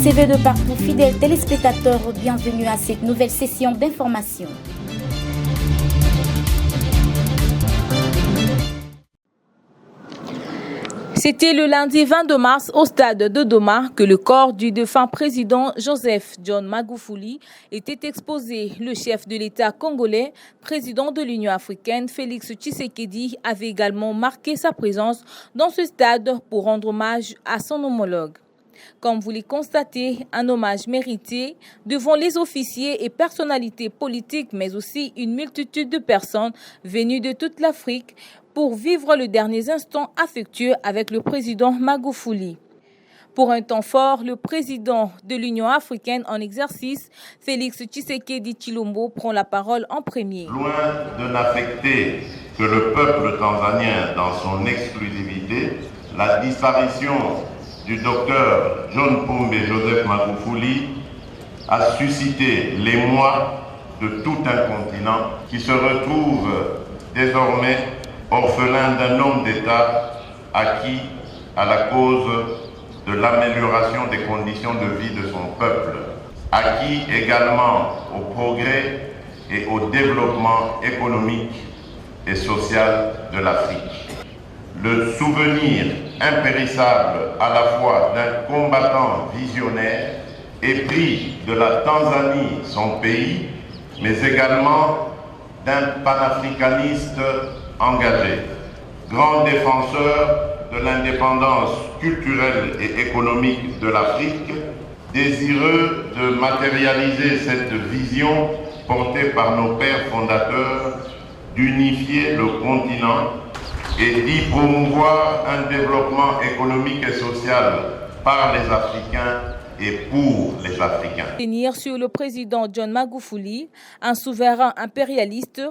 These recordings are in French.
CV de partout, fidèles téléspectateurs, bienvenue à cette nouvelle session d'information. C'était le lundi 22 mars au stade de Doma que le corps du défunt président Joseph John Magufuli était exposé. Le chef de l'État congolais, président de l'Union africaine, Félix Tshisekedi, avait également marqué sa présence dans ce stade pour rendre hommage à son homologue. Comme vous le constatez, un hommage mérité devant les officiers et personnalités politiques, mais aussi une multitude de personnes venues de toute l'Afrique pour vivre le dernier instant affectueux avec le président Magufuli. Pour un temps fort, le président de l'Union africaine en exercice, Félix Tshisekedi Tshilombo, prend la parole en premier. Loin de n'affecter que le peuple tanzanien dans son exclusivité, la disparition du docteur John Pombe Joseph Magufuli a suscité l'émoi de tout un continent qui se retrouve désormais orphelin d'un homme d'État acquis à la cause de l'amélioration des conditions de vie de son peuple, acquis également au progrès et au développement économique et social de l'Afrique. Le souvenir impérissable à la fois d'un combattant visionnaire, épris de la Tanzanie, son pays, mais également d'un panafricaniste engagé, grand défenseur de l'indépendance culturelle et économique de l'Afrique, désireux de matérialiser cette vision portée par nos pères fondateurs d'unifier le continent et d'y promouvoir un développement économique et social par les Africains et pour les Africains. Tenir sur le président John Magufuli, un souverain impérialiste,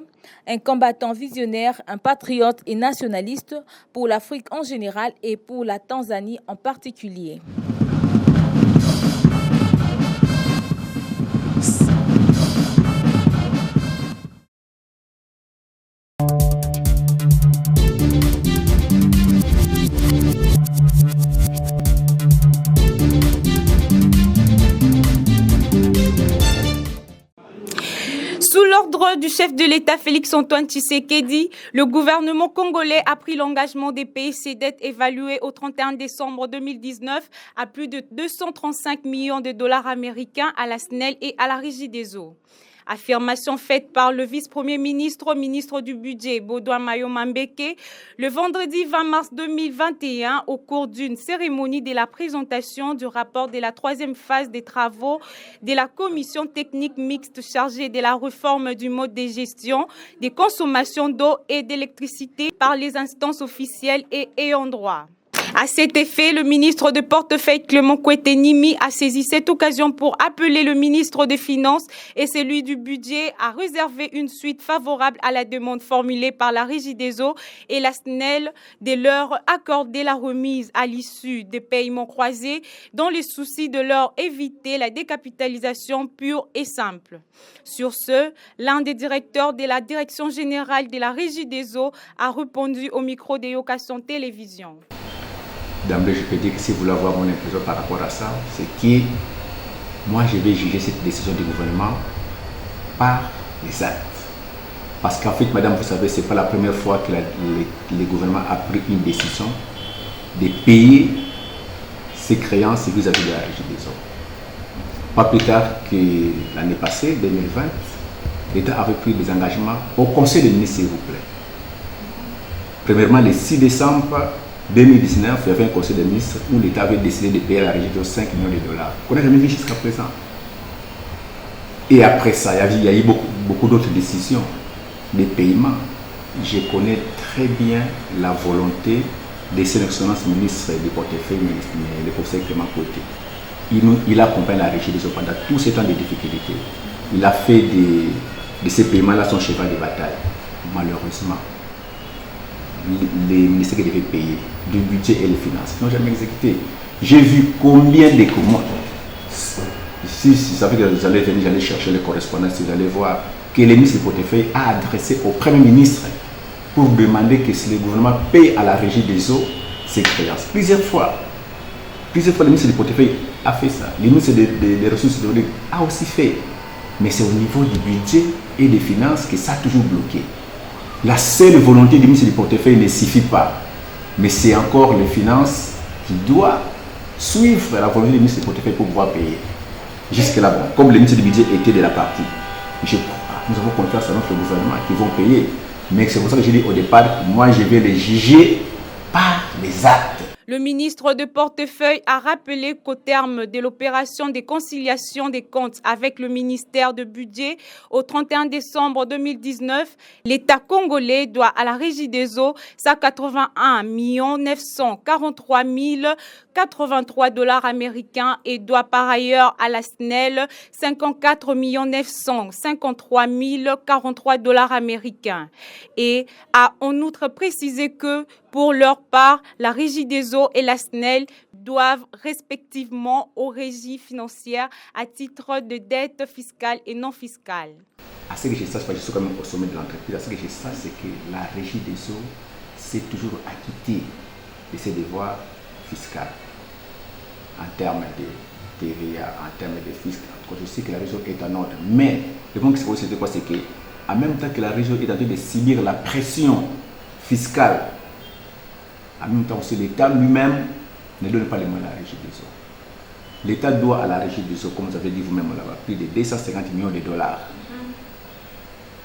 un combattant visionnaire, un patriote et nationaliste pour l'Afrique en général et pour la Tanzanie en particulier. Sous l'ordre du chef de l'État Félix-Antoine Tshisekedi, le gouvernement congolais a pris l'engagement de payer ses dettes évaluées au 31 décembre 2019 à plus de 235 millions de dollars américains à la SNEL et à la Régie des eaux. Affirmation faite par le vice-premier ministre, ministre du budget, Baudouin Mayo-Mambeke, le vendredi 20 mars 2021, au cours d'une cérémonie de la présentation du rapport de la troisième phase des travaux de la commission technique mixte chargée de la réforme du mode de gestion des consommations d'eau et d'électricité par les instances officielles et ayant droit. À cet effet, le ministre de portefeuille Clément Kouete-Nimi a saisi cette occasion pour appeler le ministre des Finances et celui du Budget à réserver une suite favorable à la demande formulée par la Régie des eaux et la SNEL de leur accorder la remise à l'issue des paiements croisés dans le souci de leur éviter la décapitalisation pure et simple. Sur ce, l'un des directeurs de la Direction générale de la Régie des eaux a répondu au micro de Yokason Télévision. D'emblée, je peux dire que si vous voulez avoir mon impression par rapport à ça, c'est que moi, je vais juger cette décision du gouvernement par les actes. Parce qu'en fait, madame, vous savez, ce n'est pas la première fois que le gouvernement a pris une décision de payer ses créances vis-à-vis de la Régie des eaux. Pas plus tard que l'année passée, 2020, l'État avait pris des engagements au Conseil des ministres, s'il vous plaît. Premièrement, le 6 décembre 2019, il y avait un conseil des ministres où l'État avait décidé de payer à la Régie de 5 millions de dollars. On n'a jamais vu jusqu'à présent. Et après ça, il y a eu beaucoup d'autres décisions de paiement. Je connais très bien la volonté de son excellence ministre du portefeuille, le professeur Clément Kouete. Il accompagne la Régie des eaux pendant tous ces temps de difficultés. Il a fait de ces paiements-là son cheval de bataille. Malheureusement, les ministères qui devaient payer du budget et les finances n'ont jamais exécuté. J'ai vu combien de commandes. Si ça veut dire que vous allez venir, j'allais chercher les correspondances, vous allez voir que le ministre du portefeuille a adressé au Premier ministre pour demander que le gouvernement paye à la Régie des eaux ses créances. Plusieurs fois. Plusieurs fois, le ministre du portefeuille a fait ça. Le ministre des Ressources hydrauliques a aussi fait. Mais c'est au niveau du budget et des finances que ça a toujours bloqué. La seule volonté du ministre du portefeuille ne suffit pas. Mais c'est encore les finances qui doivent suivre la volonté du ministre du portefeuille pour pouvoir payer. Jusque-là, bon, comme le ministre du budget était de la partie, nous avons confiance à notre gouvernement qui vont payer. Mais c'est pour ça que j'ai dit au départ, moi je vais les juger par les actes. Le ministre de portefeuille a rappelé qu'au terme de l'opération de conciliation des comptes avec le ministère de budget au 31 décembre 2019, l'État congolais doit à la Régie des eaux 181 943 083 dollars américains et doit par ailleurs à la SNEL 54 953 043 dollars américains. Et a en outre précisé que pour leur part, la Régie des eaux et la SNEL doivent respectivement aux régies financières à titre de dette fiscale et non fiscale. À ce que je sache, je suis quand même au sommet de l'entreprise, à ce que je sache, c'est que la Régie des eaux s'est toujours acquittée de ses devoirs fiscaux en termes de TVA, en termes de fisc. Je sais que la région est en ordre, mais le point qui se pose, c'est quoi? C'est qu'en même temps que la région est en train de subir la pression fiscale, en même temps aussi l'État lui-même ne donne pas les moyens à la Régie des eaux. L'État doit à la Régie des eaux, comme vous avez dit vous-même, plus de 250 millions de dollars.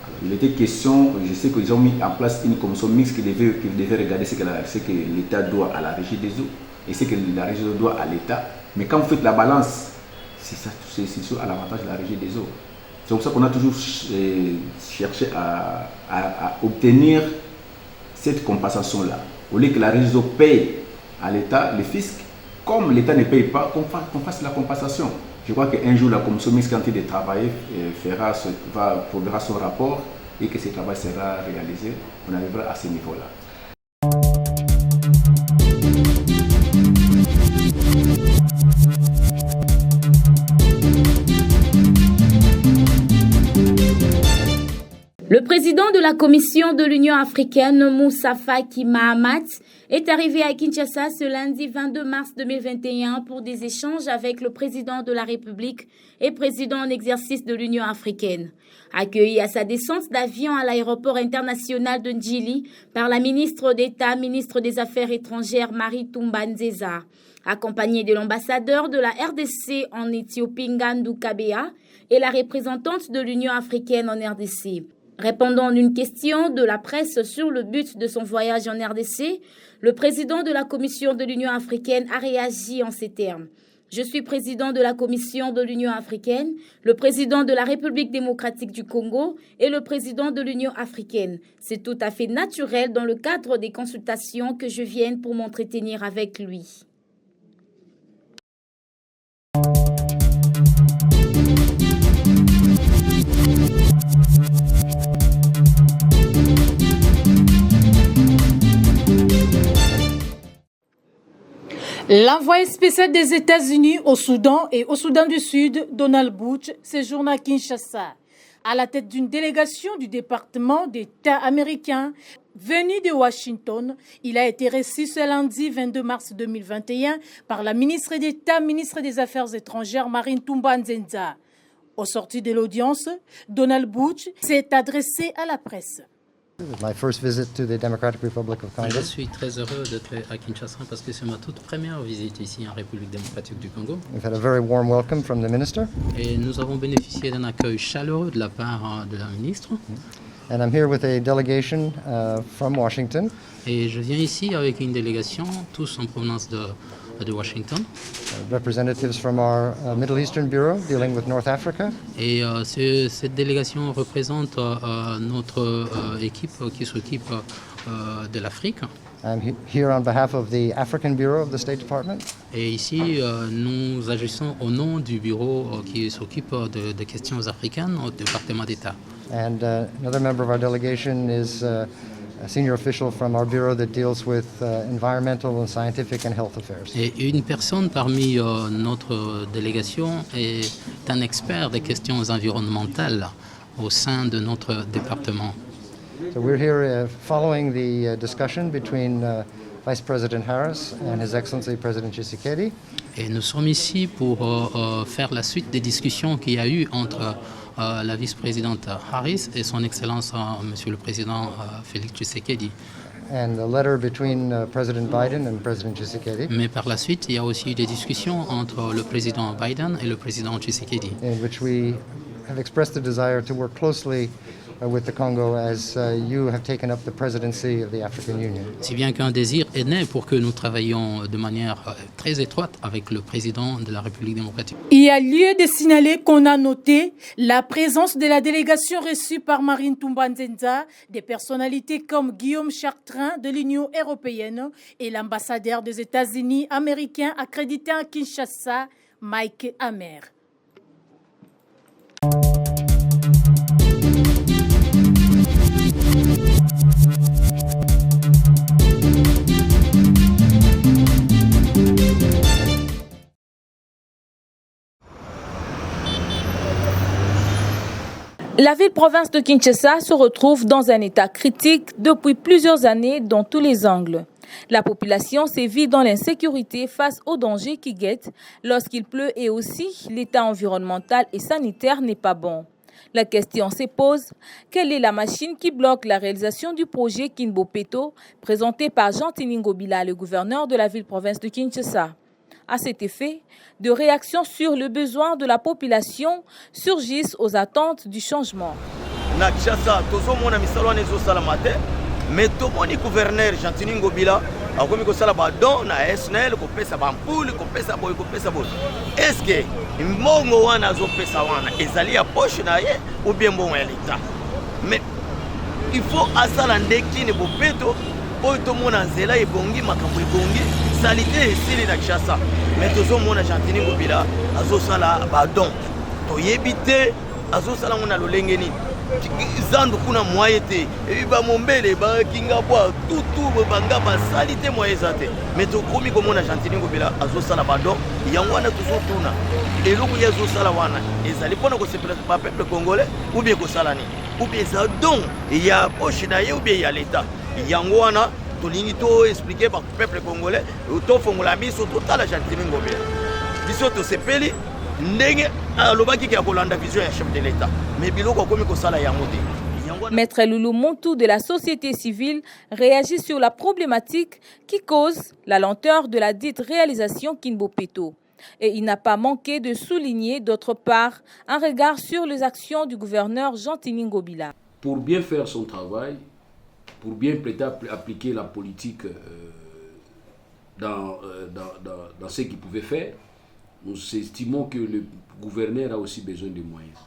Alors, il était question, je sais qu'ils ont mis en place une commission mixte qui devait regarder ce que l'État doit à la Régie des eaux et ce que la Régie des eaux doit à l'État. Mais quand vous faites la balance, c'est à l'avantage de la Régie des eaux. C'est pour ça qu'on a toujours cherché à obtenir cette compensation-là. Au lieu que la Régie des eaux paye à l'État, le fisc, comme l'État ne paye pas, qu'on fasse la compensation. Je crois qu'un jour, la commission mixte, quand elle de travailler, produira son rapport et que ce travail sera réalisé, on arrivera à ce niveau-là. Le président de la Commission de l'Union africaine, Moussa Faki Mahamat, est arrivé à Kinshasa ce lundi 22 mars 2021 pour des échanges avec le président de la République et président en exercice de l'Union africaine. Accueilli à sa descente d'avion à l'aéroport international de Ndjili par la ministre d'État, ministre des Affaires étrangères Marie Toumba Nzeza, accompagné de l'ambassadeur de la RDC en Éthiopie Ngandou Kabea et la représentante de l'Union africaine en RDC. Répondant à une question de la presse sur le but de son voyage en RDC, le président de la Commission de l'Union africaine a réagi en ces termes. Je suis président de la Commission de l'Union africaine, le président de la République démocratique du Congo et le président de l'Union africaine. C'est tout à fait naturel dans le cadre des consultations que je vienne pour m'entretenir avec lui. L'envoyé spécial des États-Unis au Soudan et au Soudan du Sud, Donald Butch, séjourne à Kinshasa, à la tête d'une délégation du département d'État américain venu de Washington. Il a été reçu ce lundi 22 mars 2021 par la ministre d'État, ministre des Affaires étrangères, Marie Toumba Nzeza. Au sorti de l'audience, Donald Butch s'est adressé à la presse. My first visit to the Democratic Republic of Congo. Je suis très heureux d'être à Kinshasa parce que c'est ma toute première visite ici en République démocratique du Congo. We've had a very warm welcome from the minister. Et nous avons bénéficié d'un accueil chaleureux de la part de la ministre. And I'm here with a delegation from Washington. Et je viens ici avec une délégation, tous en provenance de Washington. Representatives from our Middle Eastern Bureau dealing with North Africa. Et cette délégation représente notre équipe qui s'occupe de l'Afrique. I'm here on behalf of the African Bureau of the State Department. Et ici, nous agissons au nom du bureau qui s'occupe des questions africaines au département d'État. And another member of our delegation is a senior official from our bureau that deals with environmental and scientific and health affairs. Et une personne parmi notre délégation est un expert des questions environnementales au sein de notre département. So we're here following the discussion between Vice President Harris and His Excellency President Tshisekedi. Et nous sommes ici pour faire la suite des discussions qu'il y a eu entre la vice-présidente Harris et son Excellence Monsieur le Président Félix Tshisekedi. And the letter between President Biden and President Tshisekedi. Mais par la suite, il y a aussi eu des discussions entre le président Biden et le président Tshisekedi. In which we have expressed the desire to work closely with the Congo as you have taken up the presidency of the African Union. Si bien qu'un désir est né pour que nous travaillions de manière très étroite avec le président de la République démocratique. Il y a lieu de signaler qu'on a noté la présence de la délégation reçue par Marine Toumba-Nzenza, des personnalités comme Guillaume Chartrain de l'Union européenne et l'ambassadeur des États-Unis américains accrédité à Kinshasa, Mike Hammer. La ville-province de Kinshasa se retrouve dans un état critique depuis plusieurs années dans tous les angles. La population sévit dans l'insécurité face aux dangers qui guettent lorsqu'il pleut et aussi l'état environnemental et sanitaire n'est pas bon. La question se pose, quelle est la machine qui bloque la réalisation du projet Kinbopeto présenté par Jean-Tini Ngobila, le gouverneur de la ville-province de Kinshasa? À cet effet, de réactions sur le besoin de la population surgissent aux attentes du changement. Na Kinshasa, tozomona misalo nezo sala mate, mais tomoni gouverneur Jean-Tini Ngobila akomi ko sala ba don na SNL ko pesa ba mpuli ko pesa boy ko pesa boy. Est-ce que mbongo wana zo pesa wana ezali ya poche na ye ou bien mbongo ya l'État? Mais il faut asala ndeki ne bopeto oyo tomona nzela ebongi makambo ebongi salite esili na Kinshasa. Mais tozomona Jean-Tini Ngobila azosala ba don. Toyebi te azosala ngona lolenge nini. Zandu kuna moyete et ba mombele ba kinga boa tout banga ba salite moyezate mais to komi ko mona Jean-Tini Ngobila azosala ba don yango wana tuzotuna eloko yazosala wana ezali pona ko sepela ba peuple congolais ou bien ko sala ni ou bien ça don ya poche na ye ou bien ya l'état yango wana tolingi to expliquer ba peuple congolais to fongola miso totala Jean-Tini Ngobila biso to sepeli ndenge alobaki ki akolanda vision ya chef de l'État mais biloko komi ko sala yango te. Maître Loulou Montou de la société civile réagit sur la problématique qui cause la lenteur de la dite réalisation Kinbopeto. Et il n'a pas manqué de souligner d'autre part un regard sur les actions du gouverneur Jean-Tini Ngobila. Pour bien faire son travail, pour bien appliquer la politique dans ce qu'il pouvait faire, nous estimons que le gouverneur a aussi besoin de moyens.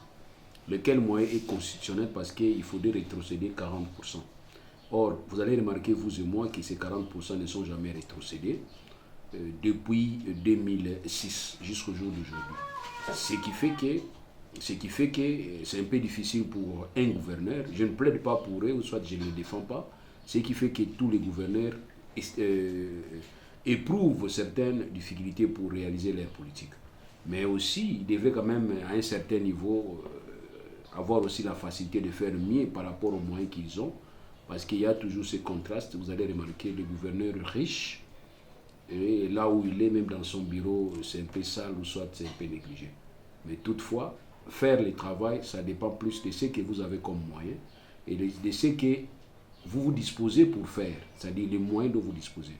Lequel moyen est constitutionnel parce qu'il faudrait rétrocéder 40%. Or, vous allez remarquer, vous et moi, que ces 40% ne sont jamais rétrocédés depuis 2006 jusqu'au jour d'aujourd'hui. Ce qui fait que c'est un peu difficile pour un gouverneur. Je ne plaide pas pour eux, ou soit je ne les défends pas. Ce qui fait que tous les gouverneurs éprouvent certaines difficultés pour réaliser leur politique. Mais aussi, ils devraient quand même, à un certain niveau, avoir aussi la facilité de faire mieux par rapport aux moyens qu'ils ont. Parce qu'il y a toujours ce contraste. Vous allez remarquer le gouverneur riche, et là où il est, même dans son bureau, c'est un peu sale ou soit c'est un peu négligé. Mais toutefois, faire le travail, ça dépend plus de ce que vous avez comme moyen et de ce que vous disposez pour faire, c'est-à-dire les moyens dont vous disposez.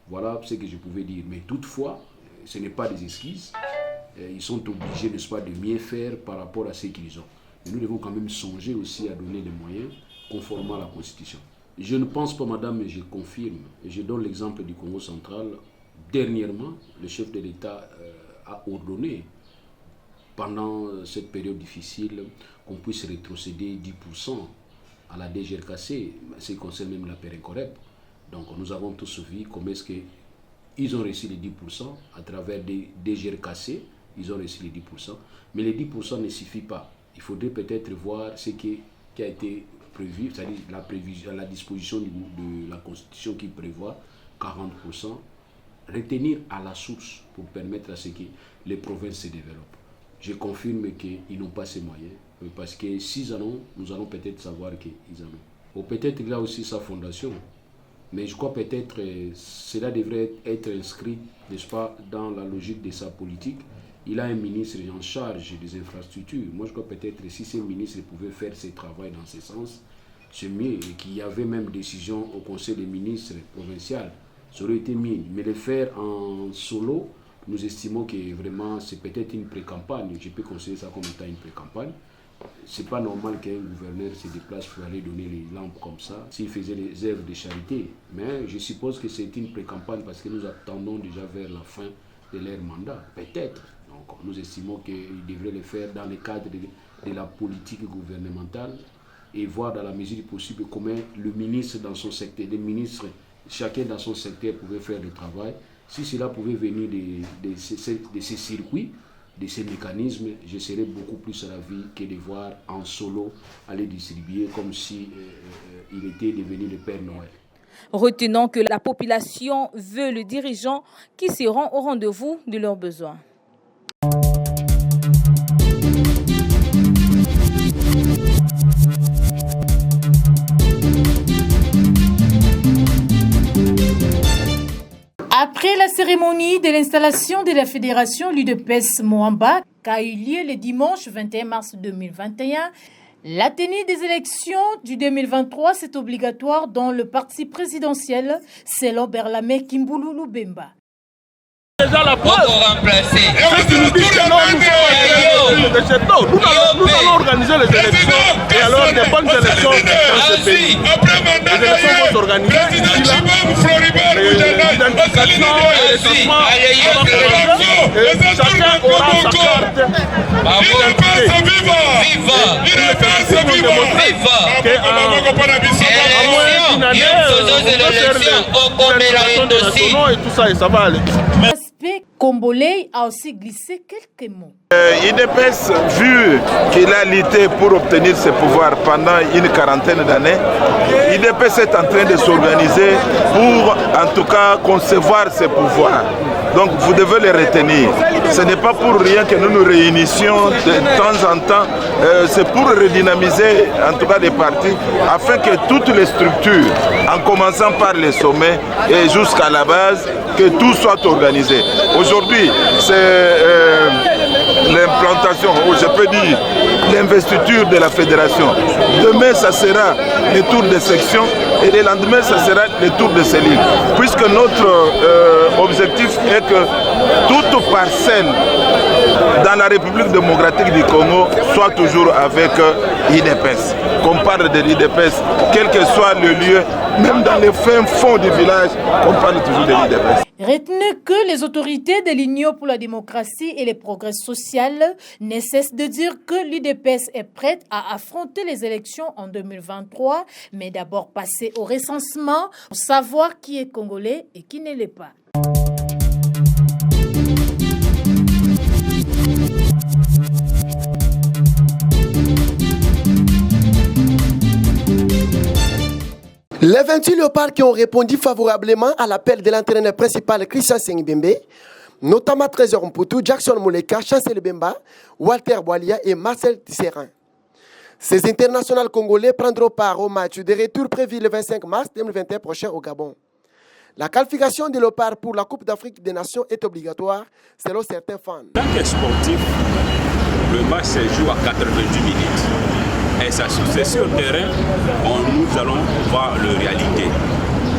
Voilà ce que je pouvais dire. Mais toutefois, ce n'est pas des excuses. Ils sont obligés, n'est-ce pas, de mieux faire par rapport à ce qu'ils ont. Mais nous devons quand même songer aussi à donner des moyens conformément à la Constitution. Je ne pense pas, madame, mais je confirme, et je donne l'exemple du Congo central. Dernièrement, le chef de l'État a ordonné, pendant cette période difficile, qu'on puisse rétrocéder 10% à la DGRKC, ce qui concerne même la Périncorep. Donc nous avons tous vu comment est-ce qu'ils ont reçu les 10% à travers des DGRKC, ils ont reçu les 10%, mais les 10% ne suffit pas. Il faudrait peut-être voir ce qui a été prévu, c'est-à-dire la disposition de la Constitution qui prévoit 40%, retenir à la source pour permettre à ce que les provinces se développent. Je confirme qu'ils n'ont pas ces moyens, parce que s'ils en ont, nous allons peut-être savoir qu'ils en ont. Ou peut-être il a aussi sa fondation. Mais je crois peut-être cela devrait être inscrit, n'est-ce pas, dans la logique de sa politique. Il a un ministre en charge des infrastructures. Moi, je crois peut-être si ces ministres pouvaient faire ce travail dans ce sens, c'est mieux. Et qu'il y avait même décision au Conseil des ministres provincial, ça aurait été mieux. Mais le faire en solo, nous estimons que vraiment c'est peut-être une pré-campagne. Je peux considérer ça comme étant une pré-campagne. C'est pas normal qu'un gouverneur se déplace pour aller donner les lampes comme ça, s'il faisait des œuvres de charité. Mais je suppose que c'est une pré-campagne parce que nous attendons déjà vers la fin de leur mandat. Peut-être. Donc nous estimons qu'ils devraient le faire dans le cadre de la politique gouvernementale et voir dans la mesure du possible comment le ministre dans son secteur, les ministres, chacun dans son secteur pouvait faire le travail. Si cela pouvait venir de ces circuits, de ces mécanismes, je serais beaucoup plus ravi que de voir en solo aller distribuer comme si il était devenu le Père Noël. Retenons que la population veut le dirigeant qui se rend au rendez-vous de leurs besoins. Après la cérémonie de l'installation de la fédération l'UDPS Moamba, qui a eu lieu le dimanche 21 mars 2021, la tenue des élections du 2023 c'est obligatoire dans le parti présidentiel, selon Berlamé Kimbulu Lubemba. Déjà la preuve, ceux qui nous disent que non, nous allons organiser les élections et alors des bonnes élections dans ce pays. Les élections vont s'organiser d'ici là, l'identification et le traitement va commencer et chacun aura sa carte d'identité. Et nous démontrer qu'à moins d'une année, on peut faire l'identification des nationaux et tout ça et ça va aller. Combolé a aussi glissé quelques mots. UDPS, vu qu'il a lutté pour obtenir ses pouvoirs pendant une quarantaine d'années, UDPS est en train de s'organiser pour en tout cas concevoir ses pouvoirs. Donc vous devez les retenir. Ce n'est pas pour rien que nous nous réunissions de temps en temps. C'est pour redynamiser en tout cas des partis afin que toutes les structures, en commençant par les sommets et jusqu'à la base, que tout soit organisé. Aujourd'hui, c'est l'implantation, ou je peux dire l'investiture de la fédération. Demain, ça sera le tour de section et le lendemain, ça sera le tour de cellules. Puisque notre objectif est que toute parcelle dans la République démocratique du Congo soit toujours avec l'UDPS. Qu'on parle de l'UDPS, quel que soit le lieu, même dans les fins fonds du village, on parle toujours de l'UDPS. Retenez que les autorités de l'Union pour la démocratie et le progrès social ne cessent de dire que l'UDPS est prête à affronter les élections en 2023, mais d'abord passer au recensement pour savoir qui est congolais et qui ne l'est pas. Les 28 léopards qui ont répondu favorablement à l'appel de l'entraîneur principal Christian Sengbembe, notamment Trésor Mputu, Jackson Mouleka, Chancel Bemba, Walter Boalia et Marcel Tisserand. Ces internationaux congolais prendront part au match de retour prévu le 25 mars 2021 prochain au Gabon. La qualification des léopards pour la Coupe d'Afrique des Nations est obligatoire selon certains fans. En tant que sportif, le match se joue à 90 minutes. Et ça, c'est sur le terrain, nous allons voir la réalité.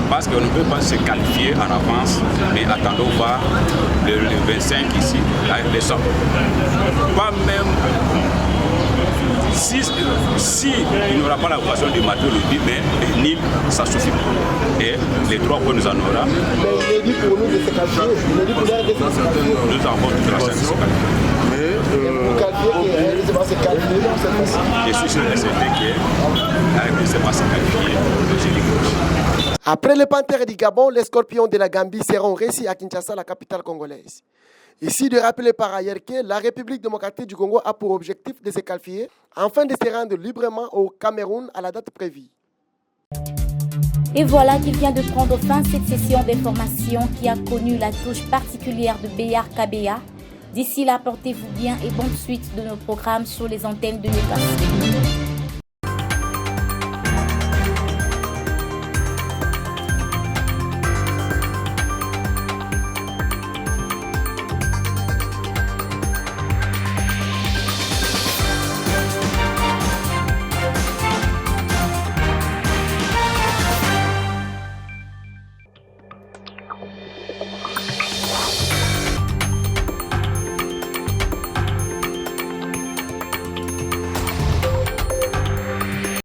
Parce qu'on ne peut pas se qualifier en avance, mais attendons voir le 25 ici, avec les sommes. Pas même si il n'y aura pas l'occasion de marquer le but, mais Nîmes, ça suffit. Et les 3 points nous en aura. Mais il est dit pour nous de se qualifier. Nous avons toute la chance de se qualifier. Je suis sûr que c'est Après les Panthères du Gabon, les Scorpions de la Gambie seront réussis à Kinshasa, la capitale congolaise. Ici de rappeler par ailleurs que la République démocratique du Congo a pour objectif de se qualifier afin de se rendre librement au Cameroun à la date prévue. Et voilà qui vient de prendre fin cette session d'information qui a connu la touche particulière de Béar Kabea. D'ici là, portez-vous bien et bonne suite de nos programmes sur les antennes de Newcastle.